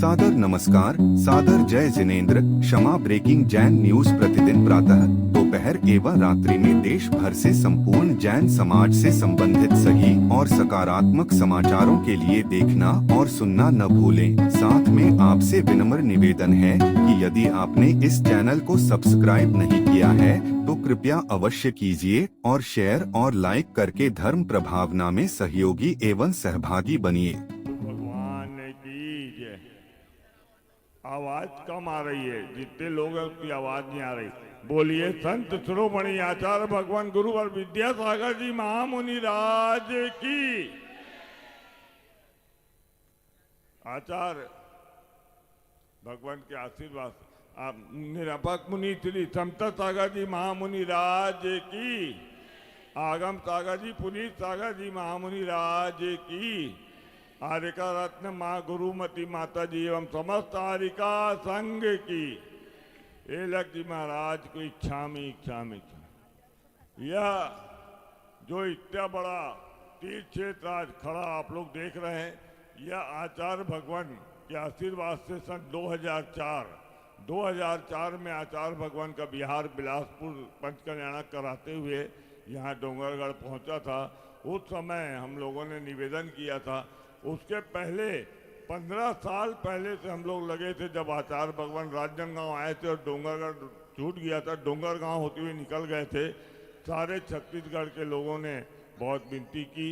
सादर नमस्कार, सादर जय जिनेंद्र। क्षमा ब्रेकिंग जैन न्यूज प्रतिदिन प्रातः दोपहर एवं रात्रि में देश भर से संपूर्ण जैन समाज से संबंधित सही और सकारात्मक समाचारों के लिए देखना और सुनना न भूलें। साथ में आपसे विनम्र निवेदन है कि यदि आपने इस चैनल को सब्सक्राइब नहीं किया है तो कृपया अवश्य कीजिए और शेयर और लाइक करके धर्म प्रभावना में सहयोगी एवं सहभागी बनिए। भगवान की जय। आवाज कम आ रही है, जितने लोग हैं उसकी आवाज नहीं आ रही। बोलिए संत शिरोमणि आचार्य भगवान गुरुवर विद्यासागर जी महामुनि राज की। आचार्य भगवान के आशीर्वाद आप निरपक मुनि श्री समता सागर जी महामुनि राज की, आगम सागर जी पुनीत सागर जी महामुनि राज की, आरिका रत्न माँ गुरुमती माता जी एवं समस्त आरिका संघ की। एलक जी महाराज को इच्छा में यह जो इतना बड़ा तीर्थ क्षेत्र आज खड़ा आप लोग देख रहे हैं, यह आचार्य भगवान के आशीर्वाद से सन 2004 में आचार्य भगवान का बिहार बिलासपुर पंचकल्याण कराते हुए यहाँ डोंगरगढ़ पहुँचा था। उस समय हम लोगों ने निवेदन किया था। उसके पहले 15 साल पहले से हम लोग लगे थे, जब आचार्य भगवान राजनांदगांव आए थे और डोंगरगढ़ छूट गया था, डोंगरगांव होते हुए निकल गए थे। सारे छत्तीसगढ़ के लोगों ने बहुत विनती की।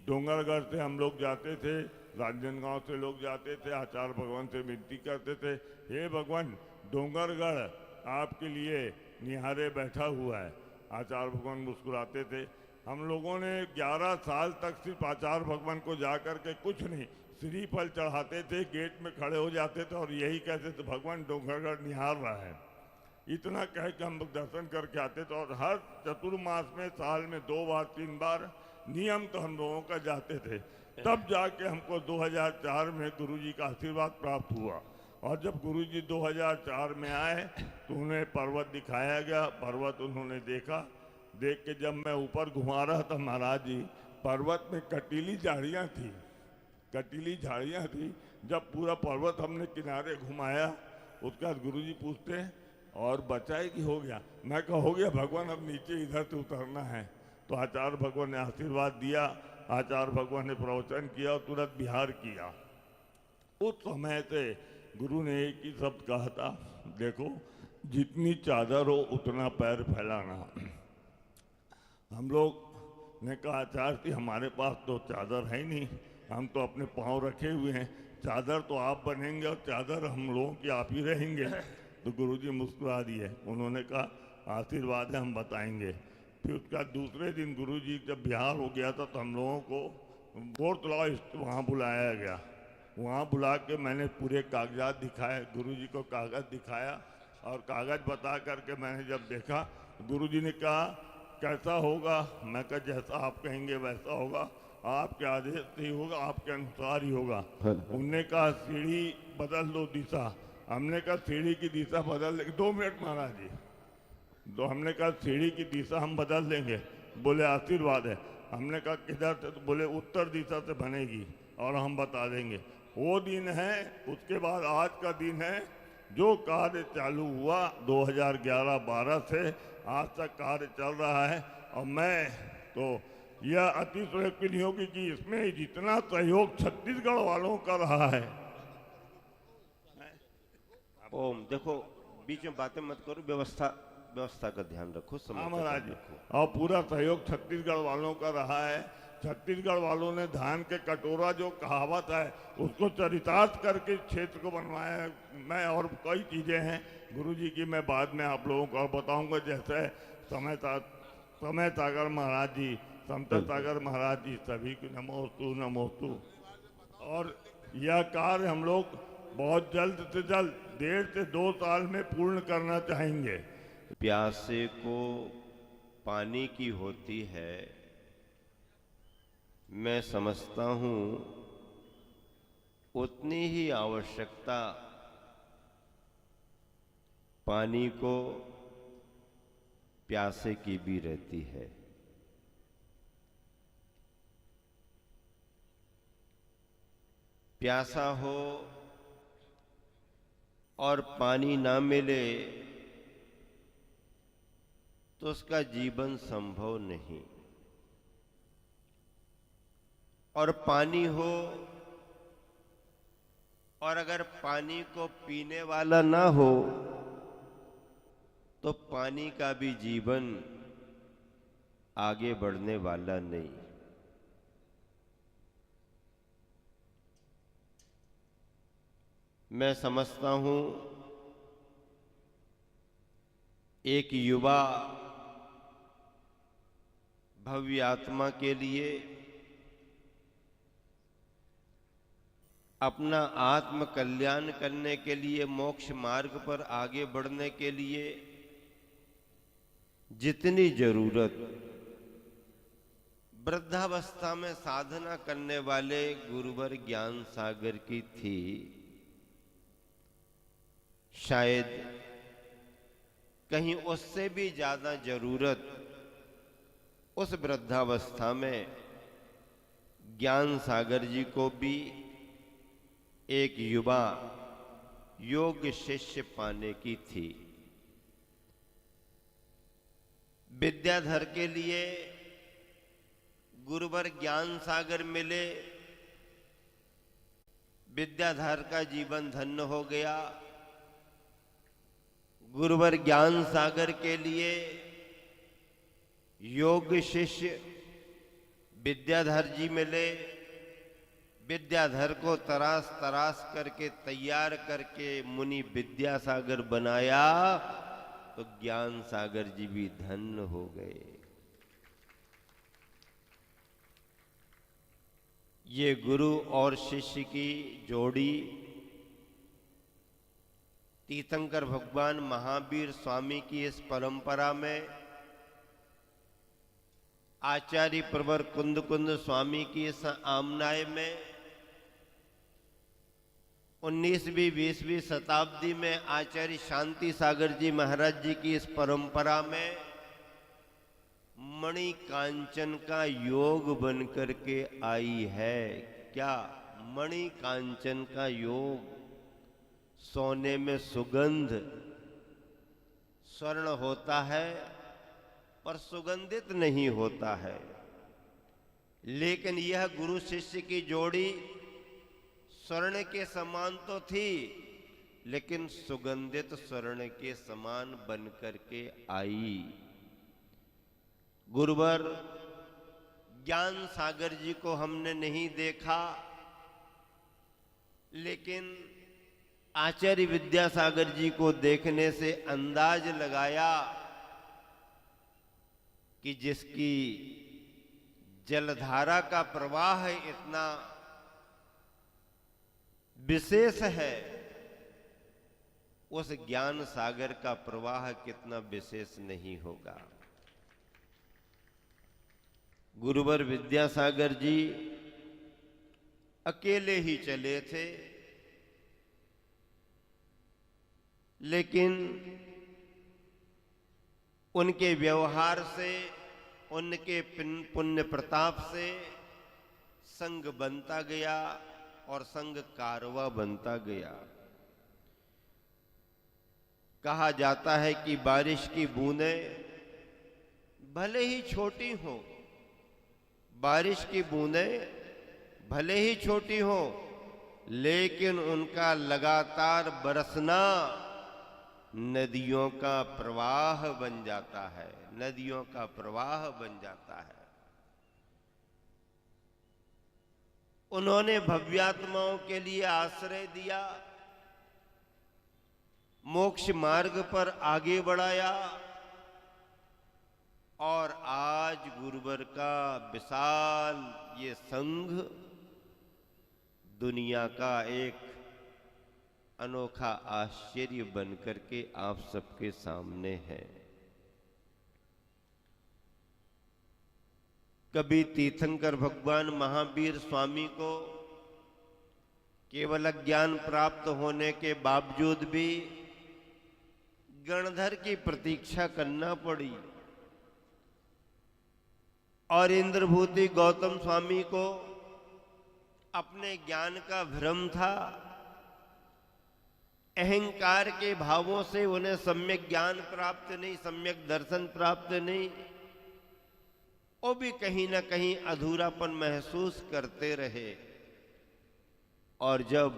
डोंगरगढ़ से हम लोग जाते थे, राजनांदगांव से लोग जाते थे, आचार्य भगवान से विनती करते थे, हे भगवान डोंगरगढ़ आपके लिए निहारे बैठा हुआ है। आचार्य भगवान मुस्कुराते थे। हम लोगों ने 11 साल तक सिर्फ आचार्य भगवान को जा कर के कुछ नहीं, श्रीफल चढ़ाते थे, गेट में खड़े हो जाते थे और यही कहते थे भगवान डोंगरगढ़ निहार रहा है। इतना कह के हम लोग दर्शन करके आते थे और हर चतुर्मास में साल में 2 बार 3 बार नियम तो हम लोगों का जाते थे। तब जाके हमको 2004 में गुरुजी का आशीर्वाद प्राप्त हुआ। और जब गुरुजी 2004 में आए तो उन्हें पर्वत दिखाया गया। पर्वत उन्होंने देखा। देख के जब मैं ऊपर घुमा रहा था महाराज जी, पर्वत में कटीली झाड़ियाँ थी, कटीली झाड़ियाँ थी। जब पूरा पर्वत हमने किनारे घुमाया, उसके बाद गुरुजी पूछते और बचाए कि हो गया? मैं कहा हो गया भगवान, अब नीचे इधर से उतरना है। तो आचार्य भगवान ने आशीर्वाद दिया। आचार्य भगवान ने प्रवचन किया और तुरंत बिहार किया। उस समय से गुरु ने एक ही शब्द कहा था, देखो जितनी चादर हो उतना पैर फैलाना। हम लोग ने कहा आचार्य जी हमारे पास तो चादर है ही नहीं, हम तो अपने पाँव रखे हुए हैं, चादर तो आप बनेंगे और चादर हम लोगों की आप ही रहेंगे। तो गुरुजी मुस्कुरा दिए। उन्होंने कहा आशीर्वाद है, हम बताएंगे। फिर उसका दूसरे दिन गुरुजी जब बिहार हो गया था तो हम लोगों को बोरतलाव वहाँ बुलाया गया। वहाँ बुला के मैंने पूरे कागजात दिखाए, गुरुजी को कागज़ दिखाया और कागज़ बता करके मैंने जब देखा, गुरुजी ने कहा कैसा होगा? मैं कहा जैसा आप कहेंगे वैसा होगा, आपके आदेश से ही होगा, आपके अनुसार ही होगा। उनने कहा सीढ़ी बदल दो दिशा। हमने कहा सीढ़ी की दिशा बदल देंगे। 2 मिनट महाराज जी। तो हमने कहा सीढ़ी की दिशा हम बदल देंगे। बोले आशीर्वाद है। हमने कहा किधर से? तो बोले उत्तर दिशा से बनेगी और हम बता देंगे। वो दिन है, उसके बाद आज का दिन है। जो कार्य चालू हुआ 2011-12 से आज तक कार्य चल रहा है। और मैं तो यह अतिशयोक्ति नहीं होगी कि इसमें जितना सहयोग छत्तीसगढ़ वालों का रहा है। ओम देखो बीच में बातें मत करो, व्यवस्था का ध्यान रखो, समय का ध्यान रखो। और पूरा सहयोग छत्तीसगढ़ वालों का रहा है। छत्तीसगढ़ वालों ने धान के कटोरा जो कहावत है उसको चरितार्थ करके क्षेत्र को बनवाया है। मैं और कई चीज़ें हैं गुरुजी की, मैं बाद में आप लोगों को और बताऊंगा। जैसे समय सागर महाराज जी, समता सागर महाराज जी, सभी को नमोस्तु नमोस्तु। और यह कार्य हम लोग बहुत जल्द से जल्द 1.5 से 2 साल में पूर्ण करना चाहेंगे। प्यासे को पानी की होती है, मैं समझता हूं उतनी ही आवश्यकता पानी को प्यासे की भी रहती है। प्यासा हो और पानी ना मिले तो उसका जीवन संभव नहीं। और पानी हो और अगर पानी को पीने वाला ना हो तो पानी का भी जीवन आगे बढ़ने वाला नहीं। मैं समझता हूं एक युवा भव्य आत्मा के लिए अपना आत्म कल्याण करने के लिए, मोक्ष मार्ग पर आगे बढ़ने के लिए जितनी जरूरत वृद्धावस्था में साधना करने वाले गुरुवर ज्ञान सागर की थी, शायद कहीं उससे भी ज्यादा जरूरत उस वृद्धावस्था में ज्ञान सागर जी को भी एक युवा योग शिष्य पाने की थी। विद्याधर के लिए गुरुवर ज्ञान सागर मिले, विद्याधर का जीवन धन्य हो गया। गुरुवर ज्ञान सागर के लिए योग शिष्य विद्याधर जी मिले, विद्याधर को तराश तराश करके तैयार करके मुनि विद्यासागर बनाया तो ज्ञान सागर जी भी धन्य हो गए। ये गुरु और शिष्य की जोड़ी तीर्थंकर भगवान महावीर स्वामी की इस परंपरा में, आचार्य प्रवर कुंद कुंद स्वामी की इस आमनाय में, 19वीं 20वीं शताब्दी में आचार्य शांति सागर जी महाराज जी की इस परंपरा में मणि कांचन का योग बन करके आई है। क्या मणि कांचन का योग? सोने में सुगंध, स्वर्ण होता है पर सुगंधित नहीं होता है। लेकिन यह गुरु शिष्य की जोड़ी स्वर्ण के समान तो थी, लेकिन सुगंधित स्वर्ण के समान बन करके आई। गुरुवर ज्ञान सागर जी को हमने नहीं देखा, लेकिन आचार्य विद्यासागर जी को देखने से अंदाज लगाया कि जिसकी जलधारा का प्रवाह इतना विशेष है, उस ज्ञान सागर का प्रवाह कितना विशेष नहीं होगा। गुरुवर विद्यासागर जी अकेले ही चले थे, लेकिन उनके व्यवहार से, उनके पुण्य प्रताप से संग बनता गया और संग कारवा बनता गया। कहा जाता है कि बारिश की बूंदें भले ही छोटी हो, बारिश की बूंदें भले ही छोटी हो, लेकिन उनका लगातार बरसना नदियों का प्रवाह बन जाता है, नदियों का प्रवाह बन जाता है। उन्होंने भव्यात्माओं के लिए आश्रय दिया, मोक्ष मार्ग पर आगे बढ़ाया, और आज गुरुवर का विशाल ये संघ दुनिया का एक अनोखा आश्चर्य बन करके आप सबके सामने है। कभी तीर्थंकर भगवान महावीर स्वामी को केवल ज्ञान प्राप्त होने के बावजूद भी गणधर की प्रतीक्षा करना पड़ी, और इंद्रभूति गौतम स्वामी को अपने ज्ञान का भ्रम था, अहंकार के भावों से उन्हें सम्यक ज्ञान प्राप्त नहीं, सम्यक दर्शन प्राप्त नहीं, वो भी कहीं ना कहीं अधूरापन महसूस करते रहे। और जब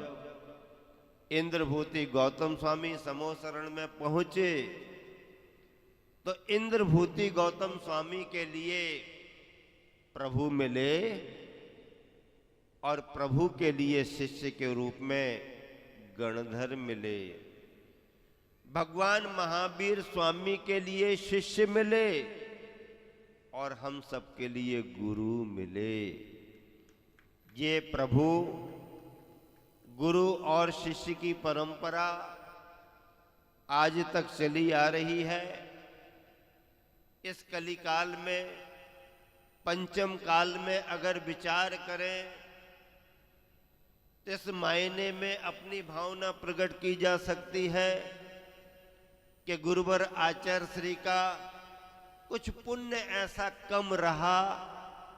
इंद्रभूति गौतम स्वामी समो शरण में पहुंचे तो इंद्रभूति गौतम स्वामी के लिए प्रभु मिले और प्रभु के लिए शिष्य के रूप में गणधर मिले। भगवान महावीर स्वामी के लिए शिष्य मिले और हम सब के लिए गुरु मिले। ये प्रभु गुरु और शिष्य की परंपरा आज तक चली आ रही है। इस कलिकाल में, पंचम काल में अगर विचार करें तो इस मायने में अपनी भावना प्रकट की जा सकती है कि गुरुवर आचार्य श्री का कुछ पुण्य ऐसा कम रहा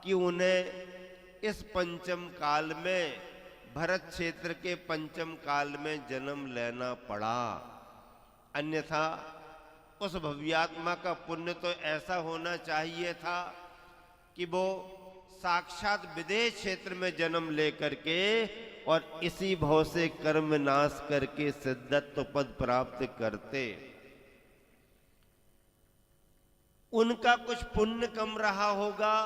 कि उन्हें इस पंचम काल में, भरत क्षेत्र के पंचम काल में जन्म लेना पड़ा। अन्यथा उस भव्यात्मा का पुण्य तो ऐसा होना चाहिए था कि वो साक्षात विदेश क्षेत्र में जन्म लेकर के और इसी भाव से कर्म नाश करके सिद्धत्व पद प्राप्त करते। उनका कुछ पुण्य कम रहा होगा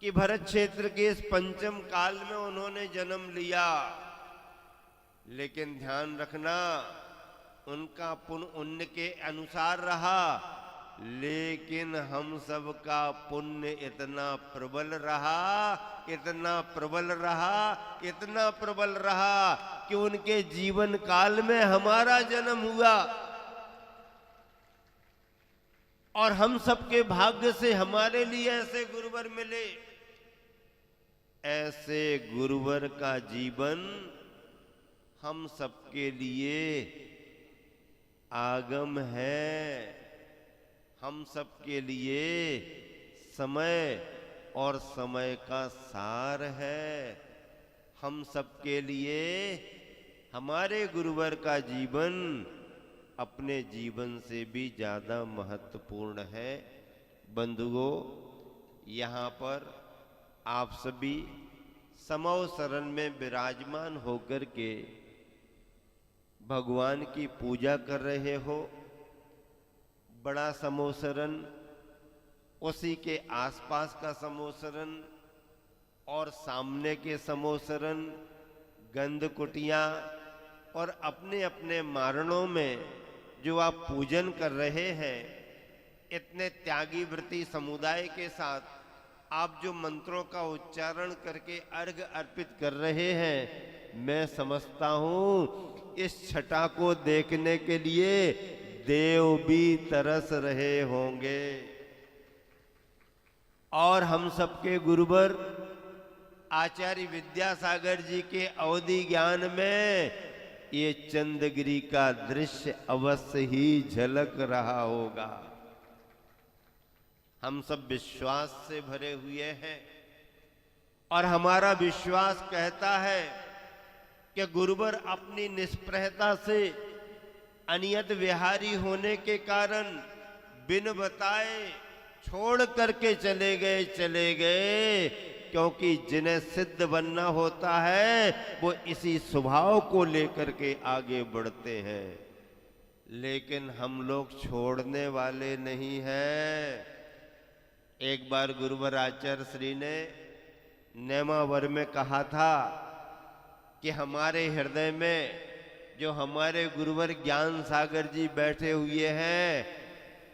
कि भरत क्षेत्र के इस पंचम काल में उन्होंने जन्म लिया, लेकिन ध्यान रखना उनका पुण्य उन्य के अनुसार रहा, लेकिन हम सब का पुण्य इतना प्रबल रहा, इतना प्रबल रहा, इतना प्रबल रहा कि उनके जीवन काल में हमारा जन्म हुआ और हम सबके भाग्य से हमारे लिए ऐसे गुरुवर मिले। ऐसे गुरुवर का जीवन हम सबके लिए आगम है, हम सबके लिए समय और समय का सार है। हम सबके लिए हमारे गुरुवर का जीवन अपने जीवन से भी ज्यादा महत्वपूर्ण है। बंधुओं, यहाँ पर आप सभी समो शरण में विराजमान होकर के भगवान की पूजा कर रहे हो। बड़ा समो शरण, उसी के आसपास का समो शरण और सामने के समो शरण, गंध कुटिया और अपने अपने मारणों में जो आप पूजन कर रहे हैं, इतने त्यागी व्रती समुदाय के साथ आप जो मंत्रों का उच्चारण करके अर्घ अर्पित कर रहे हैं, मैं समझता हूं इस छटा को देखने के लिए देव भी तरस रहे होंगे। और हम सबके गुरुवर आचार्य विद्यासागर जी के अवधि ज्ञान में ये चंद्रगिरी का दृश्य अवश्य ही झलक रहा होगा। हम सब विश्वास से भरे हुए हैं और हमारा विश्वास कहता है कि गुरुवर अपनी निष्प्रहता से, अनियत विहारी होने के कारण बिन बताए छोड़ करके चले गए, क्योंकि जिन्हें सिद्ध बनना होता है वो इसी स्वभाव को लेकर के आगे बढ़ते हैं। लेकिन हम लोग छोड़ने वाले नहीं हैं। एक बार गुरुवर आचार्य श्री ने नेमावर में कहा था कि हमारे हृदय में जो हमारे गुरुवर ज्ञान सागर जी बैठे हुए हैं,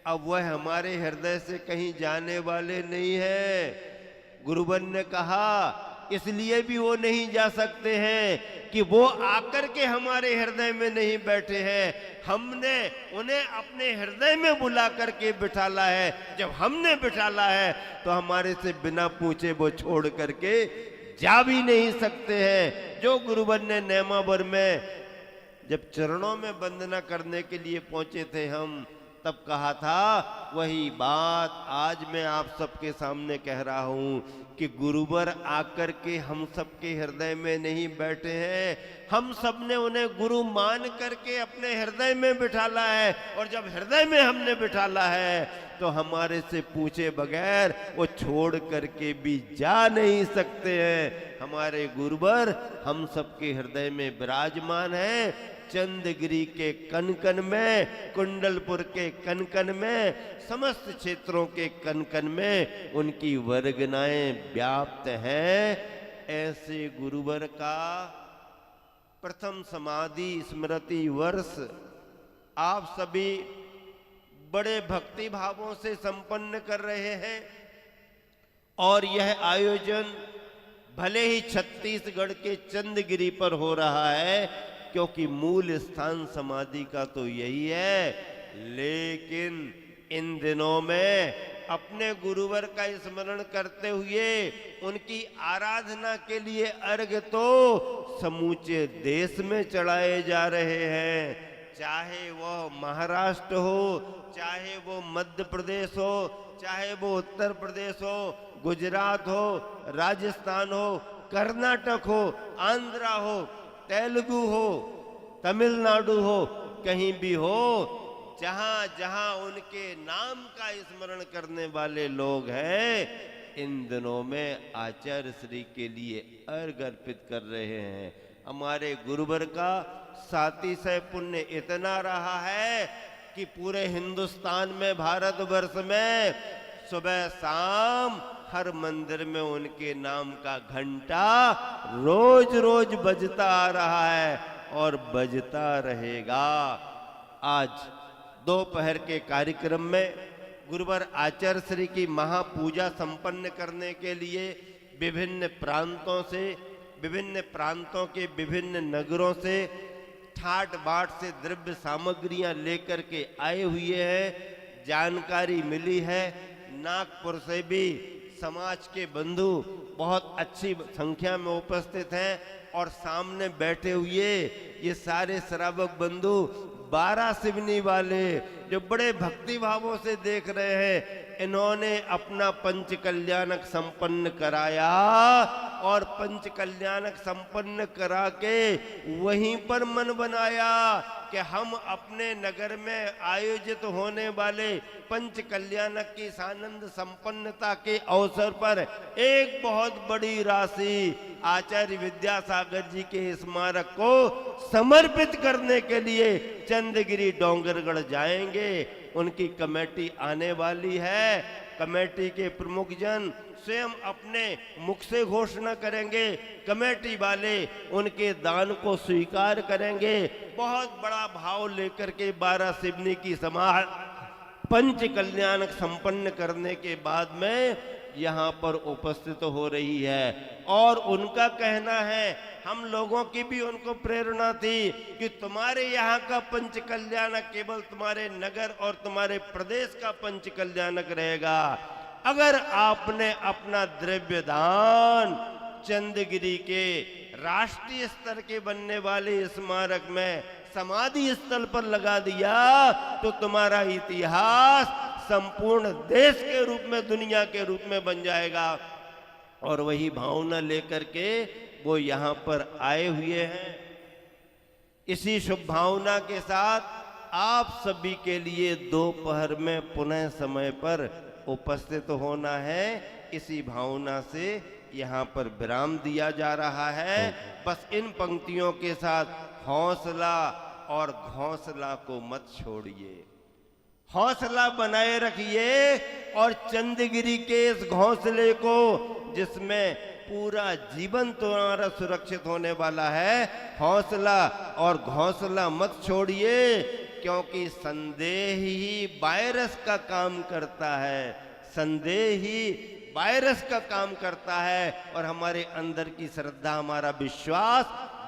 अब वह हमारे हृदय से कहीं जाने वाले नहीं है। गुरुवर ने कहा इसलिए भी वो नहीं जा सकते हैं कि वो आकर के हमारे हृदय में नहीं बैठे हैं, हमने उन्हें अपने हृदय में बुला करके बिठाला है। जब हमने बिठाला है तो हमारे से बिना पूछे वो छोड़ करके जा भी नहीं सकते हैं। जो गुरुवर ने नेमावर में जब चरणों में वंदना करने के लिए पहुंचे थे हम, तब कहा था वही बात आज मैं आप सबके सामने कह रहा हूं कि गुरुवर आकर के हम सबके हृदय में नहीं बैठे हैं, हम सब ने उन्हें गुरु मान करके अपने हृदय में बिठाला है। और जब हृदय में हमने बिठाला है तो हमारे से पूछे बगैर वो छोड़ करके भी जा नहीं सकते हैं। हमारे गुरुवर हम सबके हृदय में विराजमान है। चंद्रगिरी के कन कन में, कुंडलपुर के कन कन में, समस्त क्षेत्रों के कन कन में उनकी वर्गनाएं व्याप्त हैं। ऐसे गुरुवर का प्रथम समाधि स्मृति वर्ष आप सभी बड़े भक्ति भावों से संपन्न कर रहे हैं। और यह आयोजन भले ही छत्तीसगढ़ के चंद्रगिरी पर हो रहा है, क्योंकि मूल स्थान समाधि का तो यही है, लेकिन इन दिनों में अपने गुरुवर का स्मरण करते हुए उनकी आराधना के लिए अर्घ्य तो समूचे देश में चढ़ाए जा रहे हैं। चाहे वह महाराष्ट्र हो, चाहे वो मध्य प्रदेश हो, चाहे वो उत्तर प्रदेश हो, गुजरात हो, राजस्थान हो, कर्नाटक हो, आंध्रा हो, तेलुगु हो, तमिलनाडु हो, कहीं भी हो, जहां जहां उनके नाम का स्मरण करने वाले लोग हैं, इन दिनों में आचार्य श्री के लिए अर्घ्य अर्पित कर रहे हैं। हमारे गुरुवर का सातिशय पुण्य इतना रहा है कि पूरे हिंदुस्तान में, भारतवर्ष में सुबह शाम हर मंदिर में उनके नाम का घंटा रोज रोज बजता आ रहा है और बजता रहेगा। आज दोपहर के कार्यक्रम में गुरुवर आचार्य श्री की महापूजा संपन्न करने के लिए विभिन्न प्रांतों के विभिन्न नगरों से ठाट बाट से द्रव्य सामग्रियां लेकर के आए हुए हैं। जानकारी मिली है नागपुर से भी समाज के बंधु बहुत अच्छी संख्या में उपस्थित हैं और सामने बैठे हुए ये सारे श्रावक बंधु 12 सिवनी वाले जो बड़े भक्ति भावों से देख रहे हैं, इन्होंने अपना पंच कल्याणक संपन्न कराया और पंच कल्याणक संपन्न करा के वहीं पर मन बनाया कि हम अपने नगर में आयोजित होने वाले पंच कल्याणक की सानंद संपन्नता के अवसर पर एक बहुत बड़ी राशि आचार्य विद्यासागर जी के स्मारक को समर्पित करने के लिए चंद्रगिरी डोंगरगढ़ जाएंगे। उनकी कमेटी आने वाली है। कमेटी के प्रमुख जन स्वयं अपने मुख से घोषणा करेंगे, कमेटी वाले उनके दान को स्वीकार करेंगे। बहुत बड़ा भाव लेकर के 12 सिवनी की समाज पंच कल्याणक संपन्न करने के बाद में यहाँ पर उपस्थित हो रही है। और उनका कहना है, हम लोगों की भी उनको प्रेरणा थी कि तुम्हारे यहाँ का पंच कल्याणक केवल तुम्हारे नगर और तुम्हारे प्रदेश का पंच कल्याणक रहेगा। अगर आपने अपना द्रव्य दान चंद्रगिरी के राष्ट्रीय स्तर के बनने वाले स्मारक में समाधि स्थल पर लगा दिया तो तुम्हारा इतिहास संपूर्ण देश के रूप में, दुनिया के रूप में बन जाएगा। और वही भावना लेकर के वो यहाँ पर आए हुए हैं। इसी शुभ भावना के साथ आप सभी के लिए दोपहर में पुनः समय पर उपस्थित होना है। इसी भावना से यहाँ पर विराम दिया जा रहा है। बस इन पंक्तियों के साथ हौसला और घोंसला को मत छोड़िए, हौसला बनाए रखिए और चंद्रगिरी के इस घोंसले को, जिसमें पूरा जीवन तुम्हारा सुरक्षित होने वाला है, हौसला और घोंसला मत छोड़िए, क्योंकि संदेह ही वायरस का काम करता है। संदेह ही वायरस का काम करता है और हमारे अंदर की श्रद्धा, हमारा विश्वास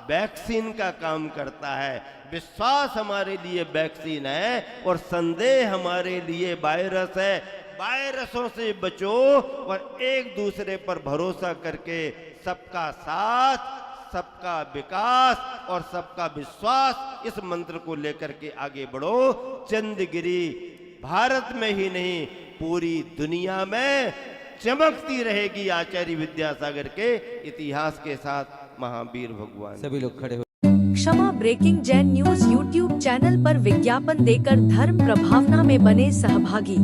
वैक्सीन का काम करता है। विश्वास हमारे लिए वैक्सीन है और संदेह हमारे लिए वायरस है। वायरसों से बचो और एक दूसरे पर भरोसा करके सबका साथ, सबका विकास और सबका विश्वास, इस मंत्र को लेकर के आगे बढ़ो। चंद्रगिरी भारत में ही नहीं, पूरी दुनिया में चमकती रहेगी आचार्य विद्यासागर के इतिहास के साथ महावीर भगवान। सभी लोग खड़े हो। Kshama breaking Jain news YouTube channel पर विज्ञापन देकर धर्म प्रभावना में बने सहभागी।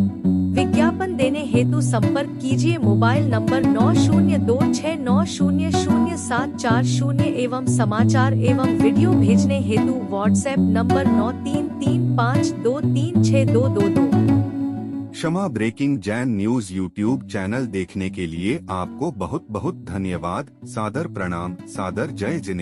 विज्ञापन देने हेतु संपर्क कीजिए मोबाइल नंबर 9026900740 एवं समाचार एवं वीडियो भेजने हेतु WhatsApp number 9335236222। Kshama breaking Jain news YouTube channel देखने के लिए आपको बहुत बहुत धन्यवाद। सादर प्रणाम, सादर जय जिनेंद्र।